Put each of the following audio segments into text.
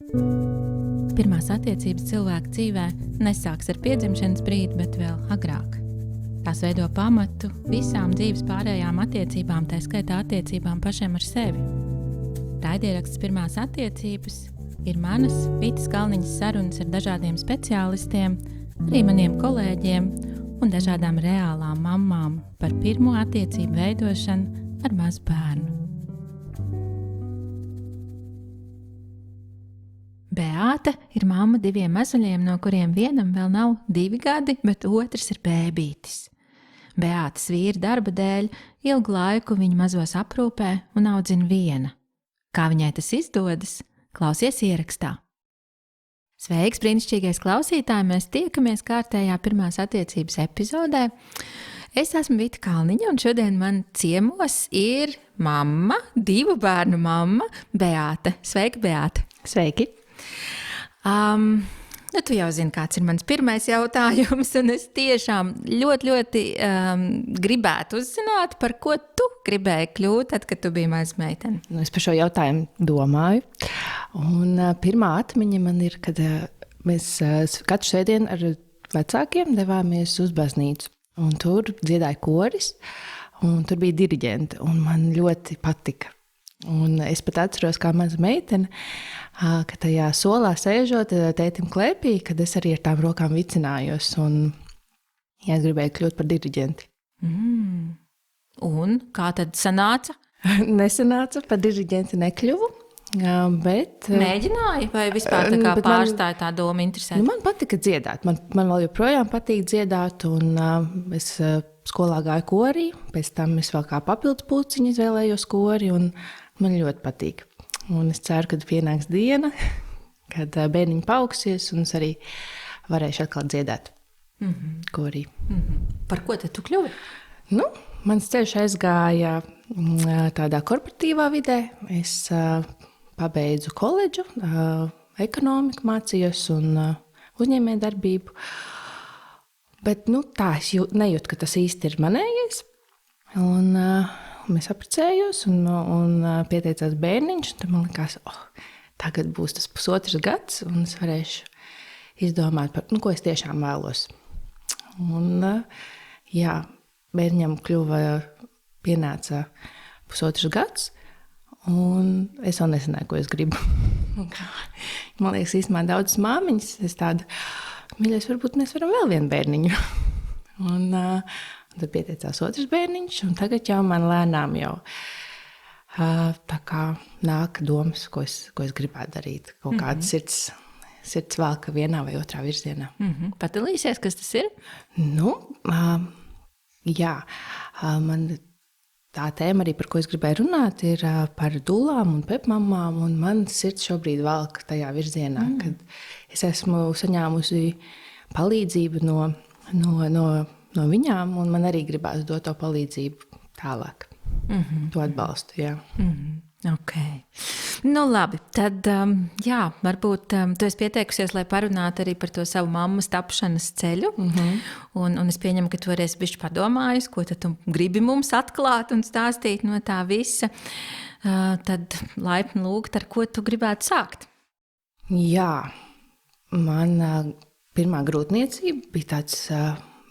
Pirmās attiecības cilvēka dzīvē nesāks ar piedzimšanas brīdi, bet vēl agrāk. Tās veido pamatu visām dzīves pārējām attiecībām, tā skaitā attiecībām pašiem ar sevi. Raidieraksts Pirmās attiecības ir manas Vitas Kalniņas sarunas ar dažādiem speciālistiem, arī maniem kolēģiem un dažādām reālām mammām par pirmo attiecību veidošanu ar mazu bērnu. Beāta ir mamma 2 mazuļiem, no kuriem vienam vēl nav 2 gadi, bet otrs ir bēbītis. Beātas vīra darba dēļ ilgu laiku viņu mazos aprūpē un audzina viena. Kā viņai tas izdodas, klausies ierakstā. Sveiks, brīnišķīgais klausītāji! Mēs tiekamies kārtējā pirmās attiecības epizodē. Es esmu Vita Kalniņa, un šodien man ciemos ir mamma, 2 bērnu mamma, Beāta. Sveika, Beāta! Sveiki! Tu jau zini, kāds ir mans pirmais jautājums, un es tiešām ļoti gribētu uzzināt, par ko tu gribēji kļūt, tad, kad tu biji maza meitene. Es par šo jautājumu domāju. Un pirmā atmiņa man ir, kad mēs katru svētdienu ar vecākiem devāmies uz baznīcu. Un tur dziedāja koris, un tur bija diriģente, un man ļoti patika. Un es pat atceros, kā maza meitene, ka tajā solā sēžot tētim klēpī, kad es arī ar tām rokām vicinājos, un es gribēju kļūt par diriģenti. Un kā tad sanāca? Nesanāca, par diriģenti nekļuvu, bet... Mēģināji vai vispār tā kā pārstāja tā doma interesēt? Man patika dziedāt, man vēl joprojām patīk dziedāt, un es skolā gāju korī, pēc tam es vēl kā papildus pulciņu izvēlējos kori, un man ļoti patīk. Un es ceru, ka pienāks diena, kad bērniņi paaugsies, un es arī varēšu atkal dziedāt korī. Par ko tad tu kļuvi? Mans ceļš aizgāja tādā korporatīvā vidē. Es pabeidzu koledžu, ekonomiku mācījos un uzņēmējdarbību. Bet tā es nejūtu, ka tas īsti ir manējais. Un mēs apprecējos un pieteicās bērniņš. Tad man likās, tagad būs tas 1,5 gads, un es varēšu izdomāt, par, ko es tiešām vēlos. Un bērņam pienāca 1,5 gads, un es vēl nezināju, ko es gribu. Man liekas, īstenībā daudzas māmiņas, es tādu, mīļais, varbūt mēs varam vēl vienu bērniņu. Un tad pieteicās otrs bērniņš, un tagad jau man lēnām jau tā kā nāk domas, ko es gribētu darīt. Kaut kāda sirds valka vienā vai otrā virzienā. Padalīsies, kas tas ir? Man tā tēma arī, par ko es gribēju runāt, ir par dulām un pepmamām, un man sirds šobrīd valka tajā virzienā, kad es esmu saņēmusi palīdzību no viņām, un man arī gribās dot to palīdzību tālāk. To atbalstu, jā. Ok. Labi, tad, varbūt tu esi pieteikusies, lai parunātu arī par to savu mammas tapšanas ceļu, un es pieņemu, ka tu varēsi bišķi padomājis, ko tad tu gribi mums atklāt un stāstīt no tā visa. Tad laipni lūgt, ar ko tu gribētu sākt? Jā, man pirmā grūtniecība bija tāds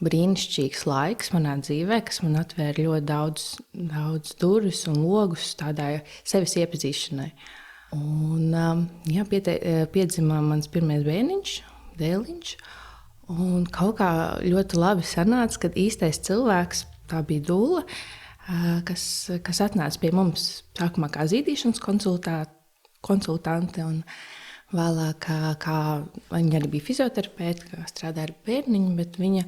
brīnišķīgs laiks manā dzīvē, kas man atvēra ļoti daudz durvis un logus tādai sevis iepazīšanai. Un piedzima mans pirmais bērniņš, dēliņš, un kaut kā ļoti labi sanāca, kad īstais cilvēks, tā bija dula, kas atnāca pie mums sākumā kā zīdīšanas konsultante, un vēlāk kā viņa arī bija fizioterapeite, kā strādāja ar bērniņu, bet viņa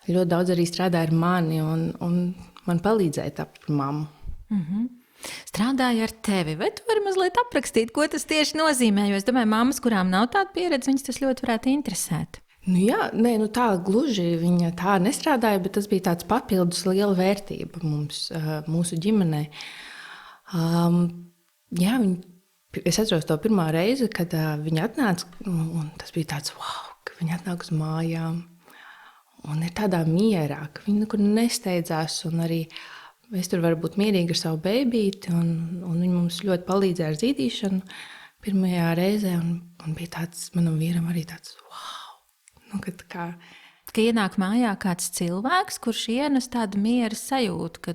ļoti daudz arī strādāja ar mani, un man palīdzēja tapt par mammu. Strādāja ar tevi, vai tu vari mazliet aprakstīt, ko tas tieši nozīmē? Jo es domāju, mammas, kurām nav tāda pieredze, viņas tas ļoti varētu interesēt. Tā gluži viņa tā nestrādāja, bet tas bija tāds papildus liela vērtība mums, mūsu ģimenei. Es atceros to pirmā reizi, kad viņa atnāca, un tas bija tāds, ka viņa atnāk uz mājām, un ir tādā mierā, ka viņa nekur nesteidzās, un arī es tur varu būt mierīga ar savu bēbīti, un viņa mums ļoti palīdzēja ar zīdīšanu pirmajā reizē, un bija tāds, manam vīram arī tāds, wow! Nu, kad kā... Ka ienāk mājā kāds cilvēks, kurš ienes tādu miera sajūtu, ka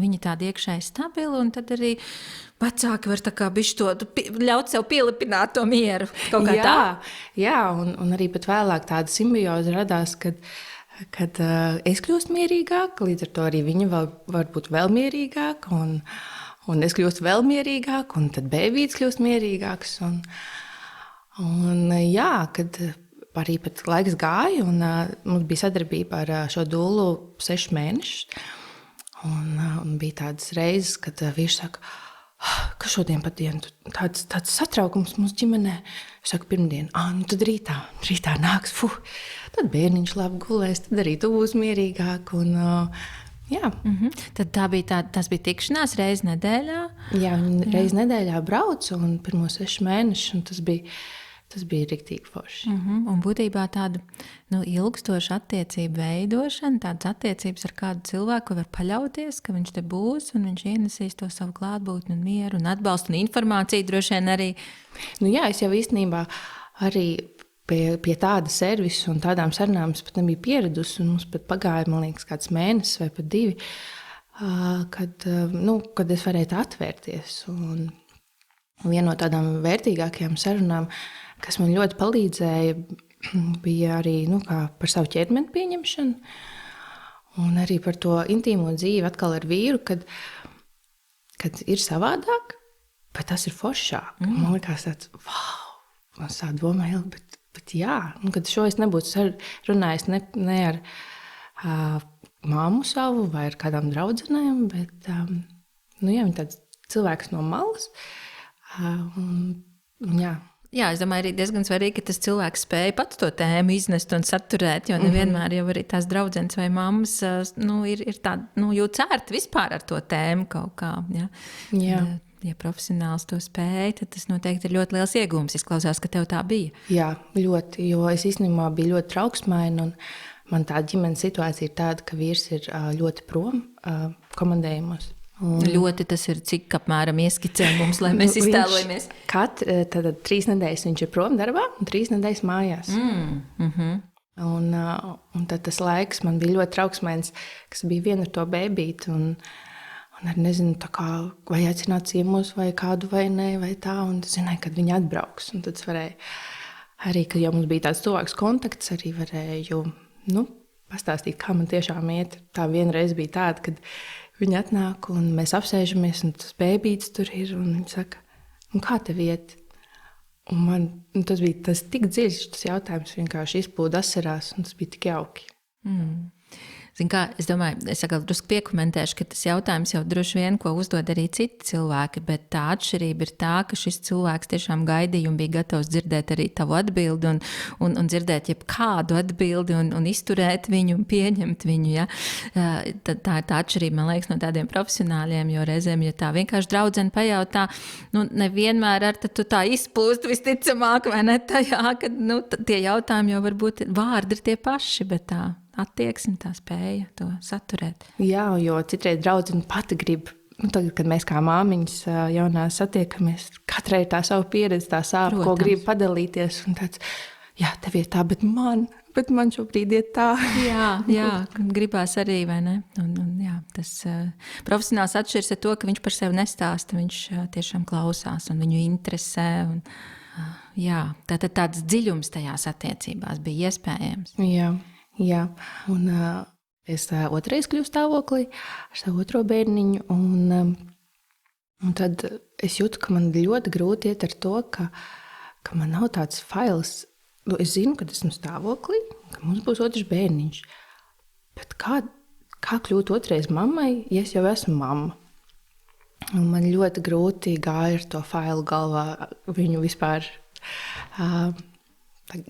viņi tādi iekšēji stabili, un tad arī vecāki var tā kā bišķi to ļaut sev pielipināt to mieru. Kaut kā tā? Jā, un arī pat vēlāk tāda simbioze radās, kad es kļūstu mierīgāka, līdz ar to arī viņa var būt vēl mierīgāka, un es kļūstu vēl mierīgāka, un tad bēbīts kļūst mierīgāks. Un jā, kad arī pat laiks gāja, un mums bija sadarbība ar šo dūlu 6 mēnešus. Un bija tādas reizes, kad vīrs saka, ka šodien pat dienu tāds satraukums mūsu ģimenē. Es saku, pirmdien, nu tad rītā nāks, tad bērniņš labi gulēs, tad arī tu būsi mierīgāk. Un, jā. Tad tas bija tikšanās reizi nedēļā? Jā, viņi reizi nedēļā brauca, un pirmo 6 mēnešus, un tas bija riktīgi forši. Un būtībā tāda ilgstoša attiecību veidošana, tādas attiecības ar kādu cilvēku, ko var paļauties, ka viņš te būs un viņš ienesīs to savu klātbūtni un mieru un atbalstu un informāciju droši vien arī. Jā, es jau īstenībā arī pie tāda servisa un tādām sarunām es pat nebiju pieradusi, un mums pat pagāja, man liekas, kāds mēnesis vai pat 2, kad es varēju atvērties. Un viena no tādām vērtīgākajām sarunām, kas man ļoti palīdzēja, bija arī par savu ķermeni pieņemšanu un arī par to intīmo dzīvi atkal ar vīru, kad ir savādāk, bet tas ir foršāk. Man liekas tāds, wow! Un es tā domāju, bet jā, kad šo es nebūtu runājis ne ar māmu savu vai ar kādām draudzenēm, bet viņi tāds cilvēks no malas. Jā. Jā, es domāju, arī diezgan svarīgi, ka tas cilvēks spēja pats to tēmu iznest un saturēt, jo nevienmēr jau arī tās draudzenes vai mammas ir tāda, jūt ērti vispār ar to tēmu kaut kā. Ja profesionāls to spēja, tad tas noteikti ir ļoti liels iegūms. Izklausās, ka tev tā bija. Jā, ļoti, jo es īstenībā biju ļoti trauksmaina, un man tā ģimenes situācija ir tāda, ka vīrs ir ļoti prom komandējumos. Ļoti tas ir, cik apmēram ieskicē mums, lai mēs iztēlojamies. Tad 3 nedēļas viņš ir prom darbā un 3 nedēļas mājās. Un tad tas laiks man bija ļoti trauksmains, kas bija viena ar to bēbīti, un arī nezinu, vai aicināt ciemos vai kādu vai nē, vai tā, un es zināju, kad viņi atbrauks. Un tad es varēju arī, kad jau mums bija tāds tuvāks kontakts, arī varēju pastāstīt, kā man tiešām iet. Tā vienreiz bija tāda, kad viņi atnāk un mēs apsēžamies, un tas bēbītis tur ir, un viņi saka, kā tev iet? Un man tas bija tik dziļš, tas jautājums vienkārši izplūda asarās, un tas bija tik jauki. Zin kā, es domāju, es atkal drusku piekomentēšu, ka tas jautājums jau droši vien, ko uzdod arī citi cilvēki, bet tā atšķirība ir tā, ka šis cilvēks tiešām gaidīja un bija gatavs dzirdēt arī tavu atbildi un dzirdēt jebkādu atbildi un izturēt viņu un pieņemt viņu. Ja? Tā ir tā atšķirība, man liekas, no tādiem profesionāļiem, jo reizēm, ja tā vienkārši draudzene pajautā, nevienmēr ar tu tā izplūst visticamāk, vai ne tajā, ka tie jautājumi jau varbūt vārdi ir tie paši, bet tā attieksme, tā spēja to saturēt. Jā, jo citreiz draudzene pati grib, tagad, kad mēs kā māmiņas jaunās satiekamies, katrai ir tā savu pieredzi, tā sāp, ko grib padalīties. Un tāds, jā, tev ir tā, bet man šobrīd ir tā. Jā, gribās arī, vai ne? Un jā, tas profesionāls atšķiras ar to, ka viņš par sevi nestāsta, viņš tiešām klausās un viņu interesē. Jā, tātad tāds dziļums tajās attiecībās bija iespējams. Jā, un es otrais kļuvu stāvoklī ar savu otro bērniņu, un tad es jūtu, ka man ļoti grūti iet ar to, ka man nav tāds fails. Es zinu, ka esmu stāvoklī, ka mums būs otrs bērniņš, bet kā kļūt otrais mammai, ja es jau esmu mamma? Un man ļoti grūti gāja ar to failu galvā viņu vispār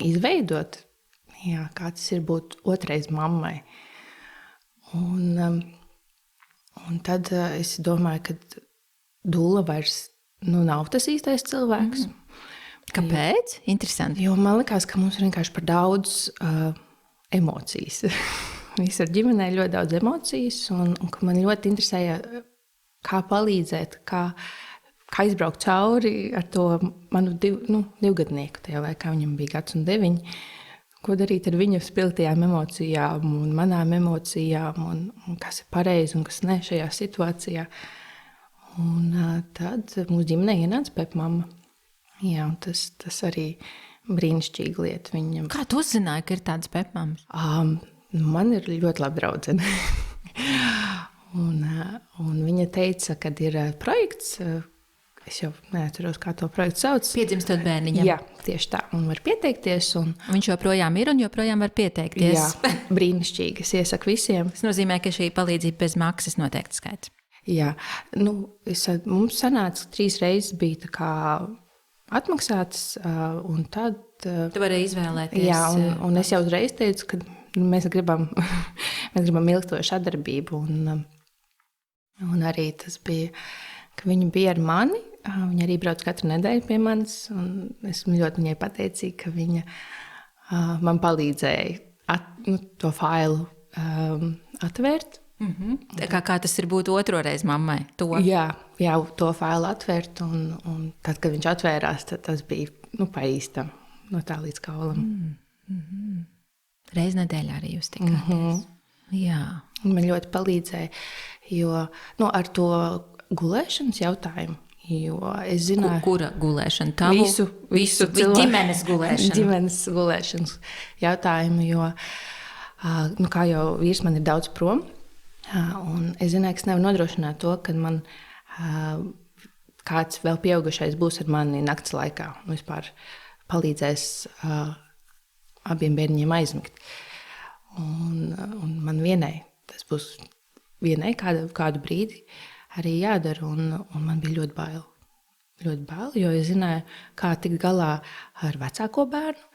izveidot. Jā, kā tas ir būt otrais mammai. Un tad es domāju, ka dula vairs nav tas īstais cilvēks. Kāpēc? Interesanti. Jo man likās, ka mums ir vienkārši par daudz emocijas. Visur ģimenē ļoti daudz emocijas, un ka man ļoti interesēja, kā palīdzēt, kā kā izbraukt cauri ar to manu divgadnieku. Tajā laikā viņam bija 1 un 9. Ko darīt ar viņa spilgtajām emocijām un manām emocijām, un kas ir pareizi un kas ne šajā situācijā. Un tad mūsu ģimenē ienāca pepmamma. Jā, un tas arī brīnišķīga lieta viņam. Kā tu uzzināji, ka ir tādas pepmammas? Man ir ļoti laba draudzene. un viņa teica, kad ir projekts, es jau neatceros, kā to projektu sauc. Piedzimstot bērniņam. Jā, tieši tā. Un var pieteikties. Viņš joprojām ir un joprojām var pieteikties. Jā, brīnišķīgi. Es iesaku visiem. Tas nozīmē, ka šī palīdzība bez maksas noteikti skaits. Jā, mums sanāca 3 reizes bija tā kā atmaksātas, un tad... Tu vari izvēlēties. Jā, un es jau uzreiz teicu, ka mēs gribam ilgstošu sadarbību, un arī tas bija, ka viņa bija ar mani. Viņa arī brauc katru nedēļu pie manis, un esmu ļoti viņai pateicīga, ka viņa man palīdzēja to failu atvērt. Kā tas ir būt otro reizi mammai? To? Jā, to failu atvērt, un tad, kad viņš atvērās, tad tas bija pa īstam, no tā līdz kaulam. Reiz nedēļā arī jūs tikāties. Jā. Man ļoti palīdzēja, jo ar to gulēšanas jautājumu. Jo es zināju, kura gulēšana? Tavu? Visu ģimenes gulēšana. Ģimenes gulēšanas jautājumu, jo, kā jau vīrs man ir daudz prom, un es zināju, ka es nevaru nodrošināt to, ka man kāds vēl pieaugušais būs ar mani nakts laikā un vispār palīdzēs abiem bērniņiem aizmigt. Un man vienai, tas būs vienai kādu brīdi, arī jādara, un man bija ļoti bail. Ļoti bail, jo es zināju, kā tikt galā ar vecāko bērnu.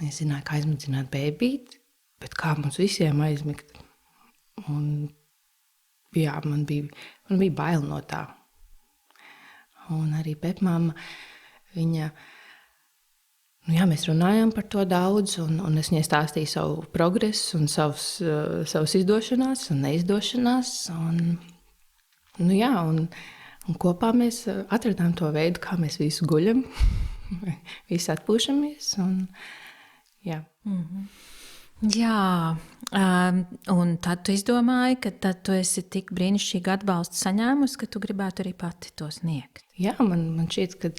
Es zināju, kā aizmidzināt bēbīti, bet kā mums visiem aizmigt. Un jā, man bija bail no tā. Un arī pepmamma, viņa... mēs runājām par to daudz, un es viņai stāstīju savu progresu un savus izdošanās un neizdošanās. Un kopā mēs atradām to veidu, kā mēs visu guļam, visi atpūšamies. Jā, un tad tu izdomāji, ka tad tu esi tik brīnišķīgi atbalstu saņēmusi, ka tu gribētu arī pati to sniegt. Jā, man šķiet, ka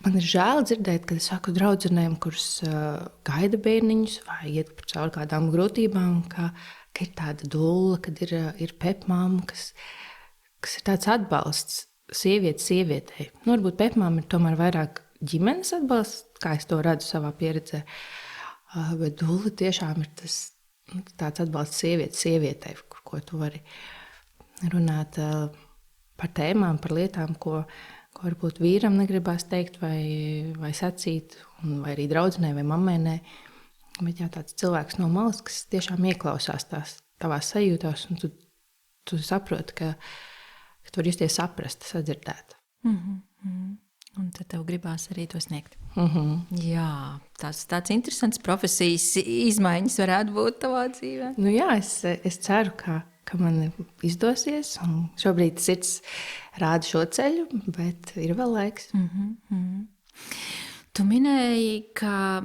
man ir žēl dzirdēt, kad es saku draudzenēm, kuras gaida bērniņus vai iet cauri kādām grūtībām, ka ir tāda dulla, kad ir pepmamma, kas ir tāds atbalsts sievietei. Varbūt pepmamma ir tomēr vairāk ģimenes atbalsts, kā es to redzu savā pieredzē, bet dulla tiešām ir tāds atbalsts sievietei, ko tu vari runāt par tēmām, par lietām, ko varbūt vīram negribās teikt vai sacīt, vai arī draudzenei vai mammēnei. Bet jā, tāds cilvēks no malas, kas tiešām ieklausās tavās sajūtās, un tu saproti, ka tu vari justies saprast, sadzirdēt. Un tad tev gribās arī to sniegt. Jā, tāds interesants profesijas izmaiņas varētu būt tavā dzīvē. Jā, es ceru, ka man izdosies, un šobrīd sirds rāda šo ceļu, bet ir vēl laiks. Tu minēji, ka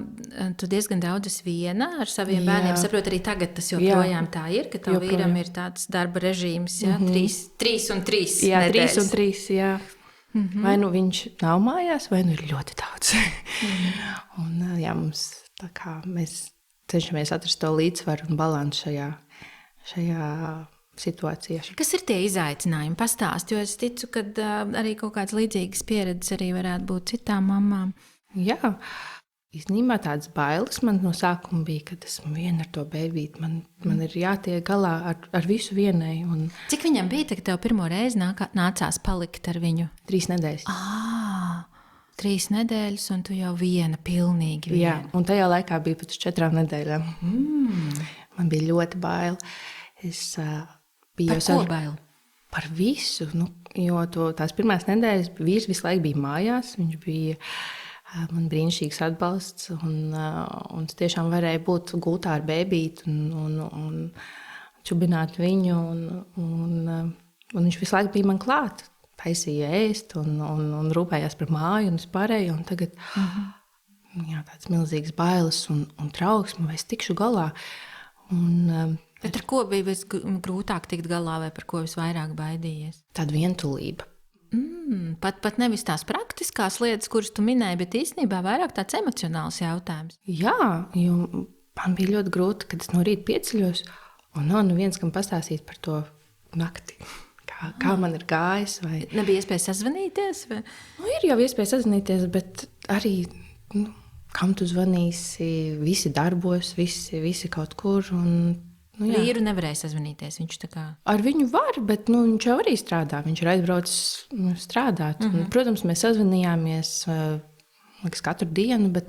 tu diezgan daudz esi viena ar saviem bērniem. Saproti, arī tagad tas joprojām tā ir, ka tav vīram ir tāds darba režīms, 3 un 3 nedēļas. Jā, 3 un 3, jā. Vai nu viņš nav mājās, vai nu ir ļoti daudz. Un jā, mēs cenšamies atrast to līdzsvaru un balansu šajā situācijā. Kas ir tie izaicinājumi? Pastāst, jo es ticu, ka arī kaut kādas līdzīgas pieredzes arī varētu būt citām mamām. Jā, īstenībā tādas bailes man no sākuma bija, kad esmu viena ar to bēbīti. Man ir jātiek galā ar visu vienai. Cik viņam bija, kad tev pirmo reizi nācās palikt ar viņu? 3 nedēļas. 3 nedēļas, un tu jau viena, pilnīgi viena. Jā, un tajā laikā bija pat uz 4 nedēļām. Man bija ļoti bail. Par ko bail? Par visu, jo tās pirmās nedēļas vīrs visu laiku bija mājās. Viņš bija man brīnišķīgs atbalsts, un es tiešām varēju būt gultā ar bēbīti un čubināt viņu, un viņš visu laiku bija man klāt. taisīja ēst un rūpējās par māju un vispārējo. Un tagad jā, tāds milzīgs bailes un trauksme, vai es tikšu galā. Bet ar ko bija visgrūtāk tikt galā vai par ko visvairāk baidījies? Tāda vientulība. Pat nevis tās praktiskās lietas, kuras tu minēji, bet īstenībā vairāk tāds emocionāls jautājums. Jā, jo man bija ļoti grūti, kad es no rīta pieceļos, un nav neviens, kam pastāstīt par to nakti. Kā man ir gājis. Vai... Nebija iespēja sazvanīties? Vai? Ir jau iespēja sazvanīties, bet arī, kam tu zvanīsi, visi darbos, visi kaut kur. Vīru nevarēja sazvanīties. Viņš tā kā... Ar viņu var, bet viņš jau arī strādā. Viņš ir aizbraucis strādāt. Protams, mēs sazvanījāmies katru dienu, bet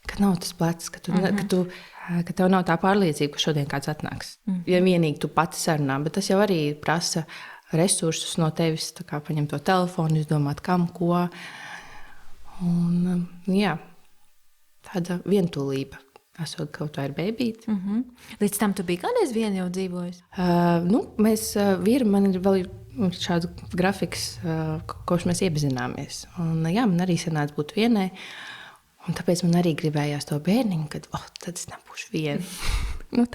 kad nav tas plecs, ka tev nav tā pārliecība, ka šodien kāds atnāks. Ja vienīgi tu pati sarunā, bet tas jau arī prasa resursus no tevis, tā kā paņemt to telefonu, izdomāt kam, ko. Un, jā, tāda vientulība. Esot kaut kā ir bēbīte. Līdz tam tu biji kādreiz viena jau dzīvojis? Mēs vīri, man ir vēl šāds grafiks, kopš mēs iepazināmies. Un, jā, man arī sanāca būt vienai. Un tāpēc man arī gribējās to bērniņu, kad tad es nebūšu viena.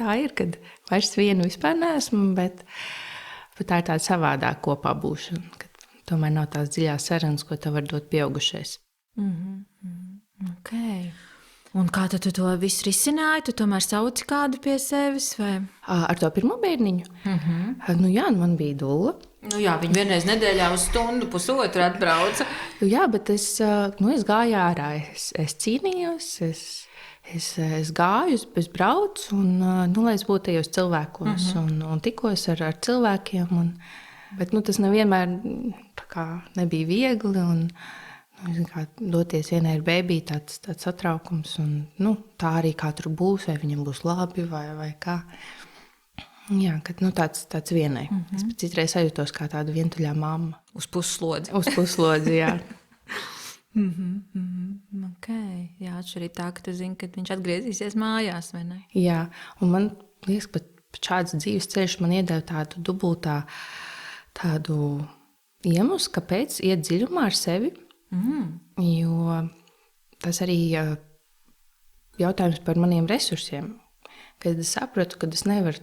Tā ir, kad vairs vienu vispār neesmu, bet tā ir tāda savādāk kopā būšana. Kad tomēr nav tās dziļās sarunas, ko tev var dot pieaugušais. Okay. Un kā tu to visu risināji? Tu tomēr sauci kādu pie sevis? Vai? Ar to pirmo bērniņu? Jā, man bija dula. Jā, viņa vienreiz nedēļā uz stundu, pusotru atbrauca. Jā, bet es gāju ārā. Es cīnījos, es gāju, es braucu, lai es būtu tajos cilvēkos un tikos ar cilvēkiem. Bet tas nevienmēr nebija viegli. Doties vienai ar bēbī, tāds satraukums. Tā arī kā tur būs, vai viņam būs labi, vai kā. Jā, kad tāds vienai. Es pat citreiz sajūtos kā tāda vientuļā mamma. Uz pusslodzi. Uz pusslodzi, jā. Okay. Jā, arī tā, ka tu zini, kad viņš atgriezīsies mājās, vai ne? Jā, un man liekas, pat šāds dzīves ceļš man iedeva tādu dubultā tādu iemeslu, kāpēc iet dziļumā ar sevi. Jo tas arī jautājums par maniem resursiem. Kad es sapratu, ka es nevaru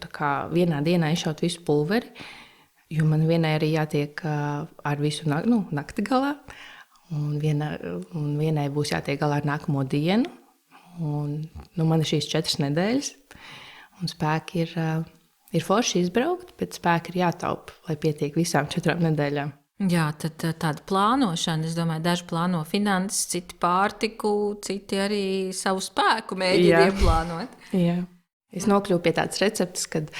vienā dienā izšaut visu pulveri, jo man vienai arī jātiek ar visu nakti galā, un vienai būs jātiek galā ar nākamo dienu. Man ir šīs 4 nedēļas, un spēki ir forši izbraukt, bet spēki ir jātaupa, lai pietiek visām 4 nedēļām. Jā, tad tāda plānošana, es domāju, daži plāno finanses, citi pārtiku, citi arī savu spēku mēģina ieplānot. Jā. Es nokļuvu pie tādas receptes, kad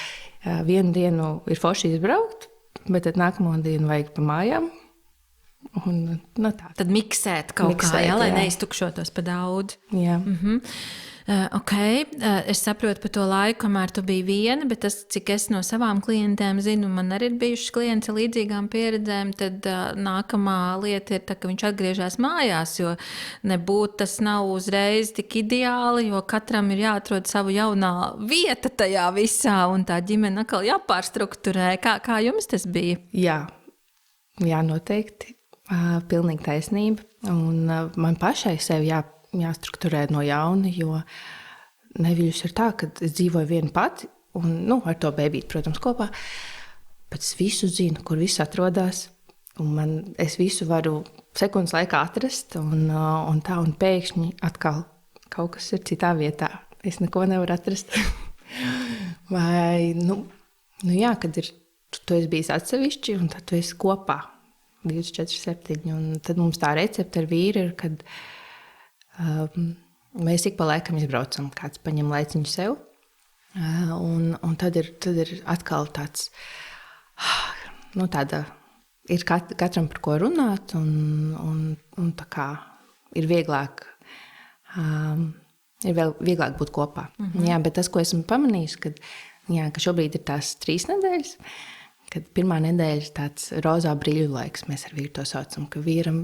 vienu dienu ir forši izbraukt, bet tad nākamo dienu vajag pa mājām. Tad miksēt kaut kā, lai neiztukšotos pa daudz. Jā. Es saprotu par to laiku, kamēr tu biji viena, bet tas, cik es no savām klientēm zinu, man arī ir bijušas klienti ar līdzīgām pieredzēm, tad nākamā lieta ir tā, ka viņš atgriežas mājās, jo nebūt tas nav uzreiz tik ideāli, jo katram ir jāatrod savu jaunā vieta tajā visā, un tā ģimene atkal jāpārstrukturē. Kā jums tas bija? Jā, noteikti. Pilnīgi taisnība. Un man pašai sevi jāstrukturē no jauna, jo neviļus ir tā, ka es dzīvoju viena pati, un ar to bēbīti, protams, kopā, bet es visu zinu, kur viss atrodas, un es visu varu sekundes laikā atrast, un pēkšņi atkal kaut kas ir citā vietā. Es neko nevaru atrast. Vai, jā, kad tu esi bijis atsevišķi, un tad tu esi kopā 24/7, un tad mums tā recepte ar vīru ir, kad mēs ik pa laikam izbraucam, kāds paņem laiciņu sev, un tad ir atkal tāds, tāda, ir katram par ko runāt, un tā kā ir vieglāk būt kopā. Jā, bet tas, ko esmu pamanījis, ka šobrīd ir tās 3 nedēļas, kad pirmā nedēļa ir tāds rozā brīļu laiks, mēs ar vīru to saucam, ka vīram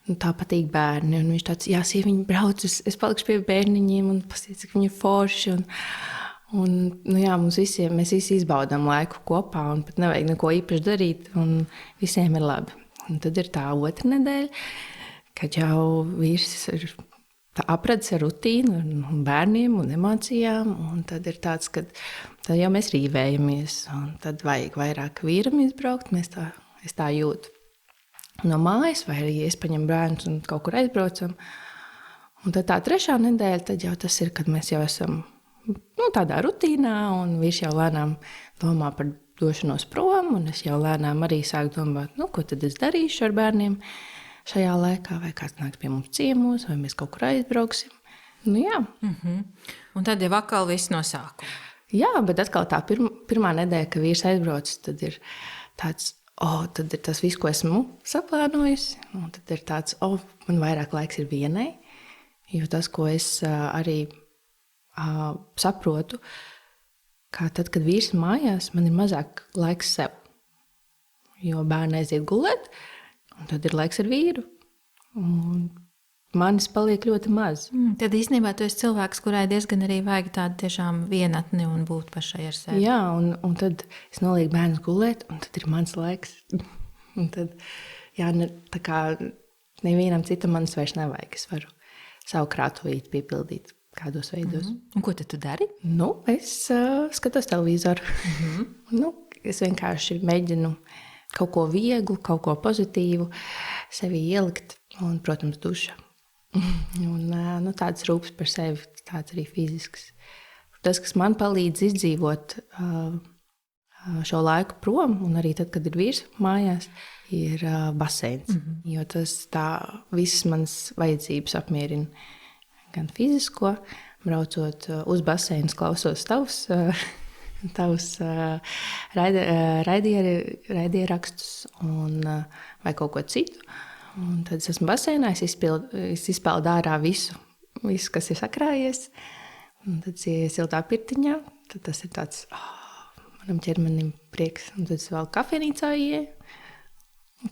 tā patīk bērni, un viņš tāds, sieviņi brauc, es palikšu pie bērniņiem, un pasties, cik viņi ir forši, mēs visi izbaudām laiku kopā, un pat nevajag neko īpaši darīt, un visiem ir labi. Un tad ir tā otra nedēļa, kad jau vīrs ir apradzis ar rutīnu, un bērniem un emocijām. Un tad ir tāds, ka tad jau mēs rīvējamies. Tad vajag vairāk vīram izbraukt. Es tā jūtu no mājas, vai arī es paņemu bērnus un kaut kur aizbraucam. Un tad tā trešā nedēļa, tad jau tas ir, kad mēs jau esam tādā rutīnā, un vīrs jau lēnām domā par došanos prom. Un es jau lēnām arī sāku domāt, ko tad es darīšu ar bērniem šajā laikā, vai kāds nāks pie mums ciemos, vai mēs kaut kur aizbrauksim. Jā. Un tad jau atkal viss no sākuma. Jā, bet atkal tā pirmā nedēļa, kad vīrs aizbrauc, tad ir tāds, tad ir tas viss, ko esmu saplānojusi. Un tad ir tāds, man vairāk laiks ir vienai, jo tas, ko es arī saprotu, ka tad, kad vīrs ir mājās, man ir mazāk laiks sev. Jo bērni aiziet gulēt, un tad ir laiks ar vīru. Un manis paliek ļoti maz. Tad īstenībā tu esi cilvēks, kurai diezgan arī vajag tādu tiešām vienatni un būt pašai ar sevi. Jā, un tad es nolieku bērnus gulēt, un tad ir mans laiks. Un tad, tā kā nevienam citam manis vairs nevajag. Es varu savu krātuvīti piepildīt kādos veidos. Un ko tad tu dari? Es skatos televizoru. Es vienkārši mēģinu kaut ko vieglu, kaut ko pozitīvu sevi ielikt, un, protams, duša. Un tāds rūpes par sevi, tāds arī fizisks. Tas, kas man palīdz izdzīvot šo laiku prom, un arī tad, kad ir vīrs mājās, ir baseins. Jo tas tā visas manas vajadzības apmierina. Gan fizisko, braucot uz baseinu, klausos tavus raidierakstus vai kaut ko citu. Un tad es esmu baseinā, es izpeldu ārā visu, kas ir sakrājies. Un tad ir siltā pirtiņā, tad tas ir tāds, manam ķermenim prieks. Un tad es vēl kafejnīcā ieeju.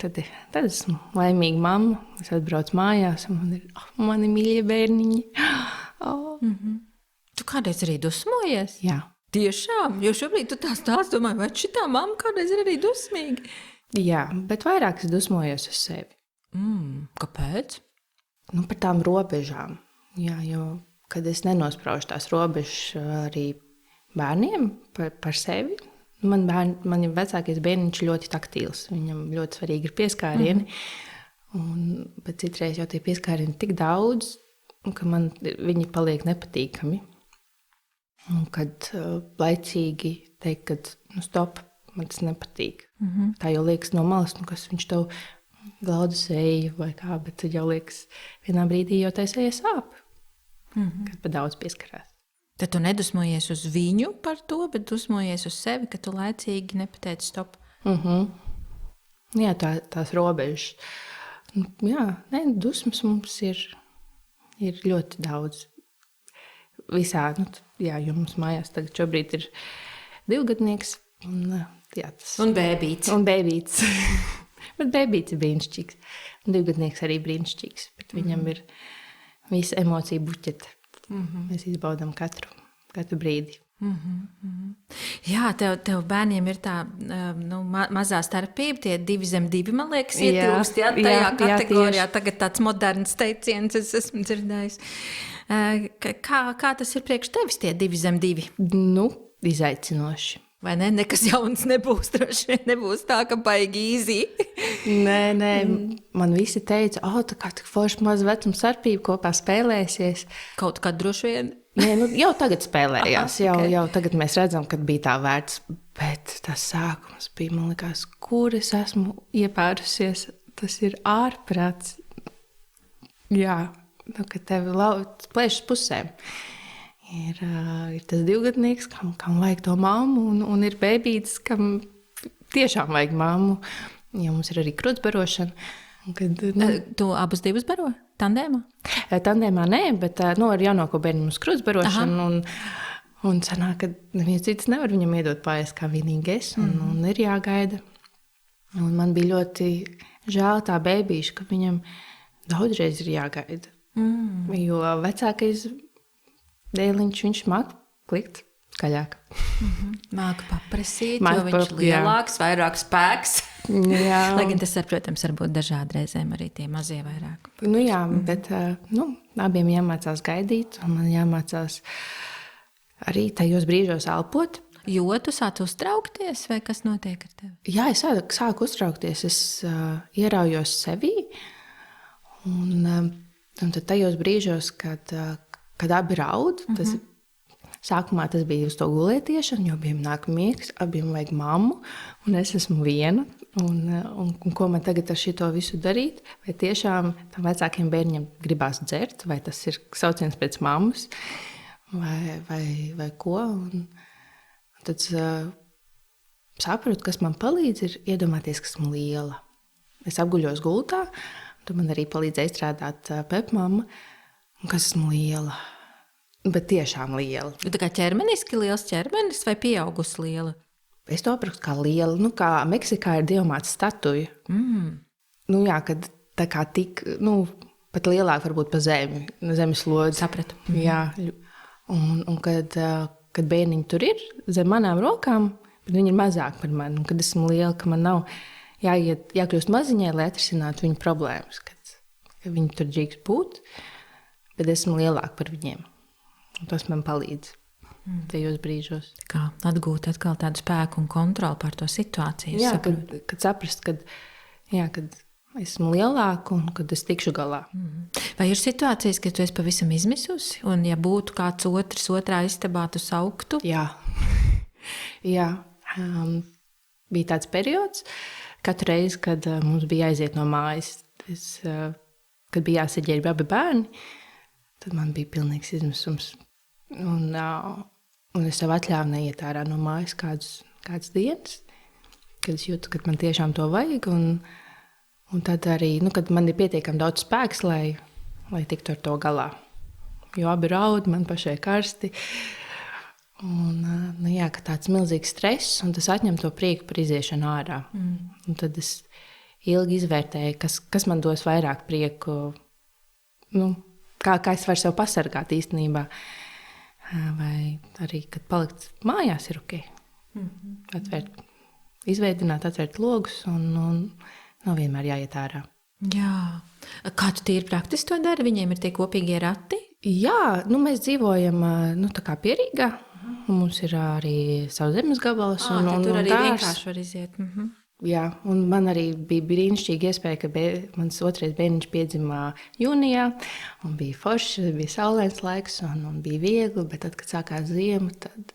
Tad esmu laimīga mamma. Es atbraucu mājās, un man ir mani mīļie bērniņi. Tu kādreiz arī dusmojies? Jā. Tiešām, jo šobrīd tu tā stāsti, domāju, vai šitā mamma kādreiz ir arī dusmīga? Jā, bet vairāk es dusmojos uz sevi. Kāpēc? Par tām robežām. Jā, jo, kad es nenospraužu tās robežas arī bērniem par sevi, man vecākais bērniņš ļoti taktīls. Viņam ļoti svarīgi ir pieskārieni, bet citreiz jau tie pieskārieni tik daudz, ka man viņi paliek nepatīkami. Un kad laicīgi teikt, ka stop, man tas nepatīk. Tā jau liekas no malas, kas viņš tev glaudu seju vai kā, bet tad jau liekas vienā brīdī jau tai seja sāp, kad pa daudz pieskarās. Tad tu nedusmojies uz viņu par to, bet dusmojies uz sevi, ka tu laicīgi nepateici stop. Jā, tās robežas. Jā, dusmas mums ir ļoti daudz. Visā, jo mums mājās tagad šobrīd ir 2-gadnieks. Un bēbīts. Un bēbīts. Bet bēbīts ir brīnišķīgs. Un 2-gadnieks arī brīnišķīgs. Bet viņam ir visa emocija buķete. Mēs izbaudām katru brīdi. Jā, tev bērniem ir tā mazā starpība, tie 2 zem 2, man liekas, ietilpst tajā kategorijā. Tagad tāds moderns teiciens, es esmu dzirdējis. Kā tas ir priekš tevis, tie 2 zem 2? Izaicinoši. Vai ne? Nekas jauns nebūs, droši vien nebūs tā, ka baigi easy. Nē, man visi teica, tā kā tik forši maz vecuma starpība kopā spēlēsies. Kaut kā droši vien? Nē, jau tagad spēlējās, okay. jau tagad mēs redzam, kad bija tā vērts, bet tas sākums bija, man likās, kur es esmu iepērusies, tas ir ārprāts. Jā, kad tev plēšas pusēm. Ir tas 2-gadnieks, kam vajag to mammu, un ir bēbītis, kam tiešām vajag mammu. Ja mums ir arī krutsbarošana. Tu abus 2 baro? Tandēmā? Tandēmā nē, bet ar jaunāko bērnu mums krutsbarošana. Un sanāk, ka neviens cits nevar viņam iedot pāriest kā vienīgi es. Un ir jāgaida. Un man bija ļoti žēl tā bēbīša, ka viņam daudzreiz ir jāgaida. Jo vecākais dēliņš, viņš māk klikt skaļāk. Māka paprasīt, jo viņš lielāks, vairāk spēks. Jā. Lai gan tas, protams, var būt dažādi reizēm arī tie mazie vairāk. Nu, jā, bet abiem jāmācās gaidīt, un man jāmācās arī tajos brīžos elpot. Jo tu sāc uztraukties, vai kas notiek ar tevi? Jā, es sāku uztraukties, es ieraujos sevī, un tad tajos brīžos, kad abi raud, sākumā tas bija uz to gulētiešanu, jo abiem nāk miegs, abiem vajag mammu, un es esmu viena. Un ko man tagad ar šito visu darīt? Vai tiešām tam vecākiem bērniem gribās dzert, vai tas ir sauciens pēc mammas, vai ko? Un tad saprotu, kas man palīdz, ir iedomāties, ka esmu liela. Es apguļos gultā, un tad man arī palīdzēja izstrādāt pepmamma, un kas esmu liela. Bet tiešām liela. Tā kā ķermeniski liels ķermenis vai pieaugusi liela? Es to aprakstu kā liela, kā Meksikā ir dievmātes statuja. Nu jā, kad tā kā tik, pat lielāk varbūt pa zemi, zemeslodzi. Sapratu. Jā, un kad bērniņi tur ir zem manām rokām, bet viņi ir mazāk par mani. Un kad esmu liela, ka man nav jākļūst maziņai, lai atrisinātu viņu problēmas. Kad viņi tur drīkst būt, bet esmu lielāk par viņiem. Un tas man palīdz tajos brīžos. Kā atgūt atkal tādu spēku un kontroli pār to situāciju. Jā, kad saprast, kad esmu lielāka un kad es tikšu galā. Vai ir situācijas, ka tu esi pavisam izmisusi, un ja būtu kāds otrs otrā istabā, tu sauktu? Jā. Jā. Bija tāds periods, katru reizi, kad mums bija jāiziet no mājas, kad bija jāsaģērb abi bērni, tad man bija pilnīgs izmisums. Un es sev atļāvu neiet ārā no mājas kādas dienas, kad es jūtu, ka man tiešām to vajag. Un tad arī, kad man ir pietiekami daudz spēks, lai tiktu ar to galā. Jo abi raud, man pašai karsti. Un ka tāds milzīgs stress, un tas atņem to prieku par iziešanu ārā. Un tad es ilgi izvērtēju, kas man dos vairāk prieku, kā es varu sev pasargāt īstenībā. Vai arī, kad palikt mājās, ir ok. Atvērt logus un nav vienmēr jāiet ārā. Jā. Kā tu tīri praktiski to dari? Viņiem ir tie kopīgie rati? Jā, mēs dzīvojam tā kā Pierīgā. Mums ir arī savu zemes gabalas. Tur arī vienkārši var iziet. Jā, un man arī bija brīnišķīga iespēja, ka mans otrais bērniņš piedzima jūnijā, un bija forši, bija saulains laiks, un bija viegli, bet tad, kad sākās ziema, tad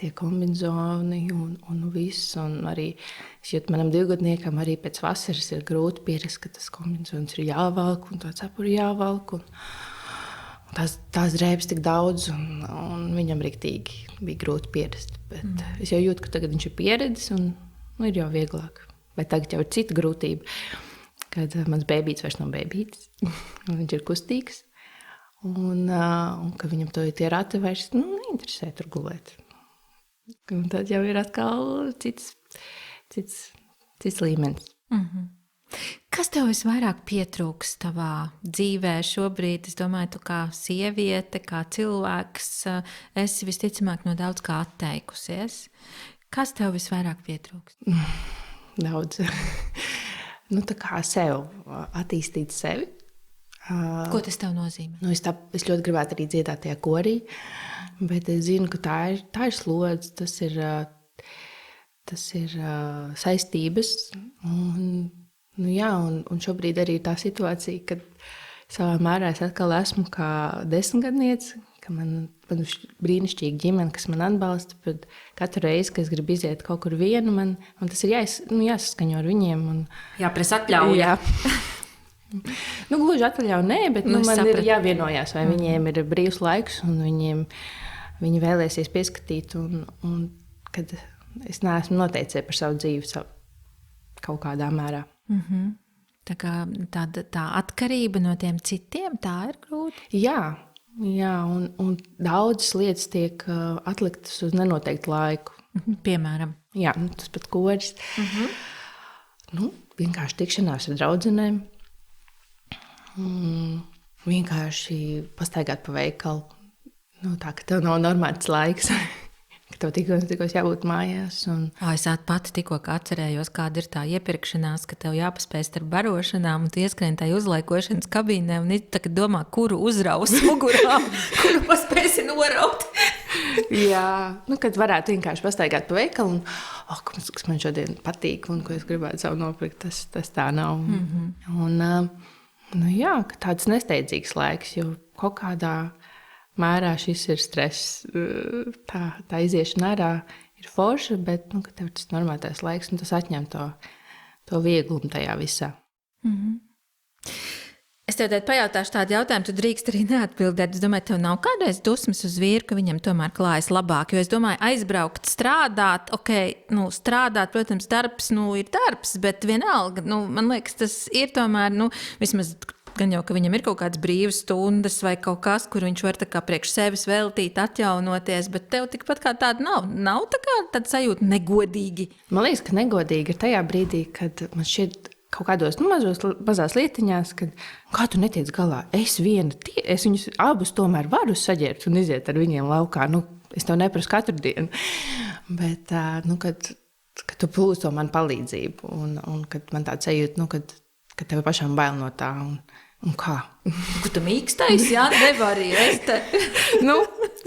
tie kombinzoni un viss, un arī es jūtu manam 2-gadniekam arī pēc vasaras ir grūti pierast, ka tas kombinzons ir jāvalk, un to cepuri jāvalk, un tās drēbes tik daudz, un viņam riktīgi bija grūti pierast. Bet es jau jūtu, ka tagad viņš ir pieredzis, un ir jau vieglāk. Bet tagad jau ir cita grūtība, kad mans bēbīts vairs nav bēbītis, viņš ir kustīgs, un ka viņam to tie rati vairs neinteresē tur gulēt. Un tad jau ir atkal cits līmenis. Kas tev visvairāk pietrūks tavā dzīvē šobrīd? Es domāju, tu kā sieviete, kā cilvēks, esi visticamāk no daudz kā atteikusies. Kas tev visvairāk pietrūks? Daudz. Tā kā sev, attīstīt sevi. Ko tas tev nozīmē? Es ļoti gribētu arī dziedāt tajā korī, bet es zinu, ka tā ir slodze, tas ir saistības. Un šobrīd arī tā situācija, kad savā mērā es atkal esmu kā 10-gadniece, ka man ir brīnišķīga ģimene, kas man atbalsta, bet katru reizi, kad es gribu iziet kaut kur vienu, man tas ir jāsaskaņo ar viņiem. Jāprasa atļauja. Jā. Gluži atļauja, nē, bet man ir jāvienojās, vai viņiem ir brīvs laiks, un viņi vēlēsies pieskatīt, un kad es neesmu noteicē par savu dzīvi kaut kādā mērā. Tā kā tā atkarība no tiem citiem, tā ir grūti? Jā, un daudzas lietas tiek atliktas uz nenoteiktu laiku. Piemēram? Jā, tas pat koris. Vienkārši tikšanās ar draudzenēm. Vienkārši pastaigāt pa veikalu. Tā, ka tev nav normāls laiks. Ka tev tikko jābūt mājās. Es pati tikko atcerējos, kāda ir tā iepirkšanās, ka tev jāpaspēj starp barošanām, un tu ieskrien tajā uzlaikošanas kabīnē, un tagad domā, kuru uzraus mugurā, kuru paspēsi noraut. Jā, kad varētu vienkārši pastaigāt pa veikalu, kas man šodien patīk, un ko es gribētu sev nopirkt, tas tā nav. Un, jā, ka tāds nesteidzīgs laiks, jo kaut kādā mērā šis ir stress. Tā iziešana ārā ir forša, bet ka tev ir tas normālais laiks, un tas atņem to vieglumu tajā visā. Es tev pajautāšu tādu jautājumu, tu drīkst arī neatbildēt. Es domāju, tev nav kādreiz dusmas uz vīru, ka viņam tomēr klājas labāk, jo es domāju, aizbraukt, strādāt, strādāt, protams, darbs, ir darbs, bet vienalga, man liekas, tas ir tomēr, vismaz gan jau, ka viņam ir kaut kādas brīvas stundas vai kaut kas, kur viņš var tā kā priekš sevis veltīt, atjaunoties, bet tev tikpat kā tāda nav. Nav tā kā tāda sajūta negodīgi. Man liekas, ka negodīgi ir tajā brīdī, kad man šķiet kaut kādos mazās lietiņās, kad kā tu netiec galā? Es viņus abus tomēr varu saģērbt un iziet ar viņiem laukā. Es tev neprasu katru dienu. Bet, kad tu plūsi to man palīdzību un kad man tāda sajūta, ka tev pašām bail no tā. Un kā? Tu mīkstais, jā, nevari rest.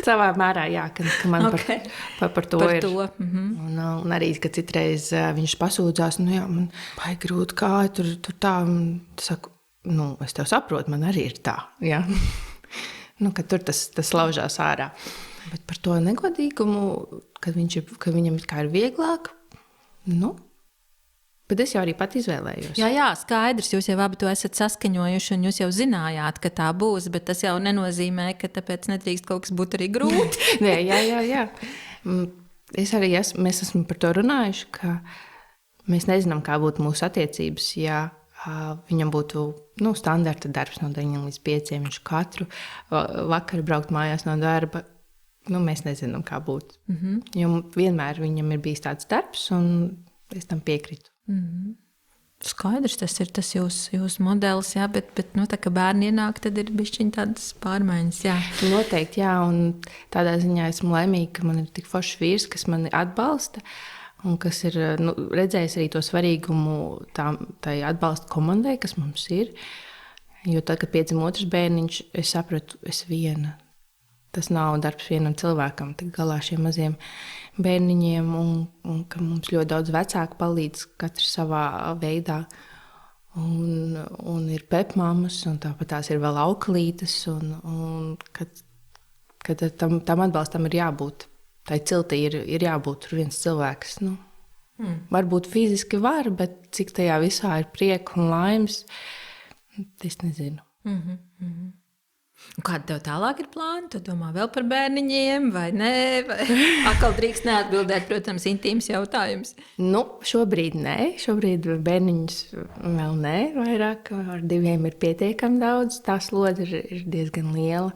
Savā mērā, jā, ka man par to ir. Un arī, ka citreiz viņš pasūdzās, man baigi grūti kāja, tur tā. Saku, es tev saprotu, man arī ir tā, jā. Ka tur tas laužās ārā. Bet par to negodīgumu, ka viņam ir vieglāk, bet es jau arī pat izvēlējos. Jā, skaidrs, jūs jau abi to esat saskaņojuši, un jūs jau zinājāt, ka tā būs, bet tas jau nenozīmē, ka tāpēc nedrīkst kaut kas būt arī grūti. Nē, jā. Mēs esam par to runājuši, ka mēs nezinām, kā būtu mūsu attiecības, ja viņam būtu standarta darbs no 9 līdz 5, viņš katru vakaru braukt mājās no darba. Mēs nezinām, kā būtu. Jo vienmēr viņam ir bijis tāds darbs, un es tam piekritu. Skaidrs, tas ir tas jūsu modelis, jā, bet tā kā bērni ienāk, tad ir bišķiņ tādas pārmaiņas, jā. Noteikti, jā, un tādā ziņā esmu laimīga, ka man ir tik foršs vīrs, kas mani atbalsta, un kas ir redzējis arī to svarīgumu tai atbalsta komandai, kas mums ir. Jo tad, kad piedzima otrs bērniņš, es sapratu, es viena. Tas nav darbs vienam cilvēkam, tik galā šiem maziem bērniņiem, un ka mums ļoti daudz vecāku palīdz katrs savā veidā. Un ir pepmāmas, un tāpat tās ir vēl auklītes, un kad tam atbalstam ir jābūt. Tai ciltī ir jābūt tur viens cilvēks. Varbūt fiziski var, bet cik tajā visā ir prieka un laimes, es nezinu. Kāda tev tālāk ir plāni? Tu domā vēl par bērniņiem vai nē? Atkal drīkst neatbildēt, protams, intīms jautājums. Šobrīd nē. Šobrīd bērniņus vēl nē. Vairāk ar 2 ir pietiekami daudz. Tā slodze ir diezgan liela.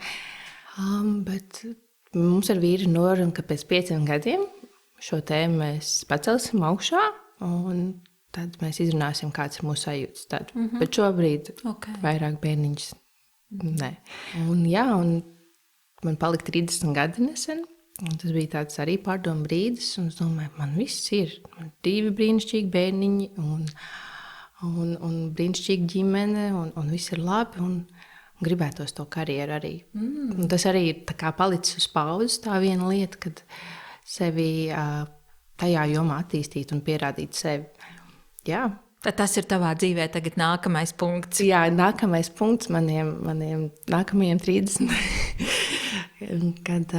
Bet mums ar vīru norunājam, ka pēc 5 gadiem šo tēmu mēs pacelsim augšā, un tad mēs izrunāsim, kāds ir mūsu sajūtas tad. Bet šobrīd vairāk bērniņus. Nē. Un man palika 30 gadi nesen, un tas bija tāds arī pārdomu brīdis, un es domāju, man viss ir. Man 2 brīnišķīgi bērniņi, un brīnišķīga ģimene, un viss ir labi, un gribētos to karjeru arī. Un tas arī ir tā kā palicis uz pauzes, tā viena lieta, kad sevi tajā jomā attīstīt un pierādīt sevi. Jā. Tad tas ir tavā dzīvē tagad nākamais punkts. Jā, nākamais punkts maniem nākamajiem 30. Kad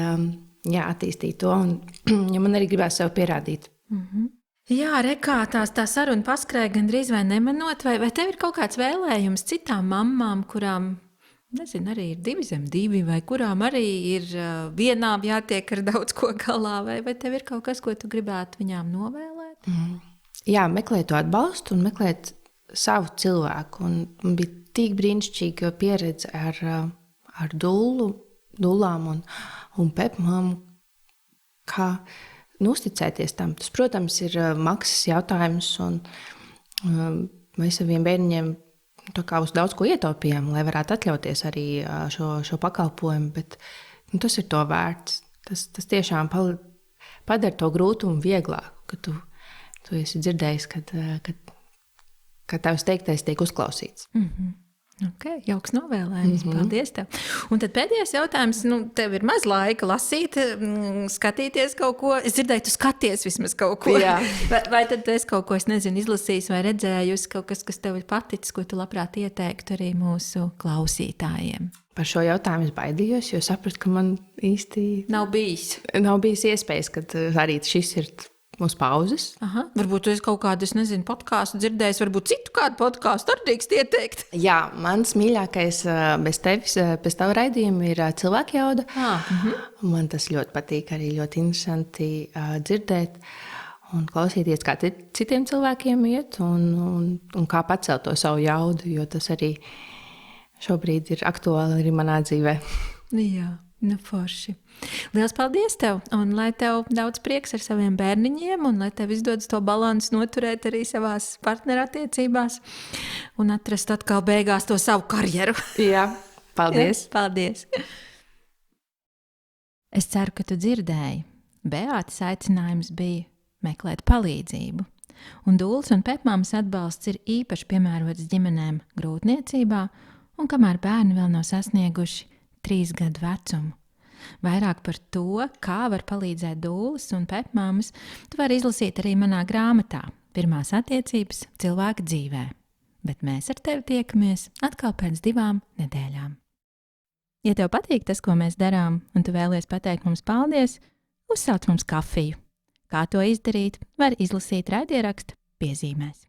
attīstīt to, un man arī gribēs sev pierādīt. Jā, rekā tā saruna paskrēja gandrīz vai nemanot, vai tev ir kaut kāds vēlējums citām mammām, kurām, nezinu, arī ir 2 vai kurām arī ir vienām jātiek ar daudz ko galā, vai tev ir kaut kas, ko tu gribētu viņām novēlēt? Jā, meklēt to atbalstu un meklēt savu cilvēku. Un bija tik brīnišķīga pieredze ar dullām un pepmām, kā uzticēties tam. Tas, protams, ir maksas jautājums, un mēs saviem bērniņiem uz daudz ko ietaupījām, lai varētu atļauties arī šo pakalpojumu, bet tas ir to vērts. Tas tiešām padara to grūtumu vieglāku, ka tu esi dzirdējis, ka tavs teiktais tiek uzklausīts. Okay, jauks novēlējums. Paldies tev. Un tad pēdējais jautājums. Tev ir maz laika lasīt, skatīties kaut ko. Es dzirdēju, tu skaties vismaz kaut ko. Jā. Vai tad tu esi kaut ko, izlasījis vai redzējusi, kaut kas tev ir paticis, ko tu labprāt ieteiktu arī mūsu klausītājiem? Par šo jautājumu es baidījos, jo sapratu, ka man īsti nav bijis iespējas, ka arī šis ir uz pauzes. Aha, varbūt tu esi kaut kādu, podkāstu dzirdējis, varbūt citu kādu podkāstu arī drīkst ieteikt. Jā, mans mīļākais bez tava raidījuma ir cilvēku jauda. Man tas ļoti patīk, arī ļoti interesanti dzirdēt un klausīties, kā citiem cilvēkiem iet un kā pacelt to savu jaudu, jo tas arī šobrīd ir aktuāli arī manā dzīvē. Jā. Forši. Liels paldies tev, un lai tev daudz prieks ar saviem bērniņiem, un lai tev izdodas to balansu noturēt arī savās partnerattiecībās un atrast atkal beigās to savu karjeru. Jā, paldies. Ja, paldies. Es ceru, ka tu dzirdēji. Beātes aicinājums bija meklēt palīdzību, un Dūles un Pepmāmas atbalsts ir īpaši piemērots ģimenēm grūtniecībā, un kamēr bērni vēl nav sasnieguši 3 gadu vecumu. Vairāk par to, kā var palīdzēt Dūles un Pepmāmas, tu vari izlasīt arī manā grāmatā Pirmās attiecības cilvēka dzīvē. Bet mēs ar tevi tiekamies atkal pēc 2 nedēļām. Ja tev patīk tas, ko mēs darām, un tu vēlies pateikt mums paldies, uzsauc mums kafiju. Kā to izdarīt, var izlasīt raidierakstu piezīmēs.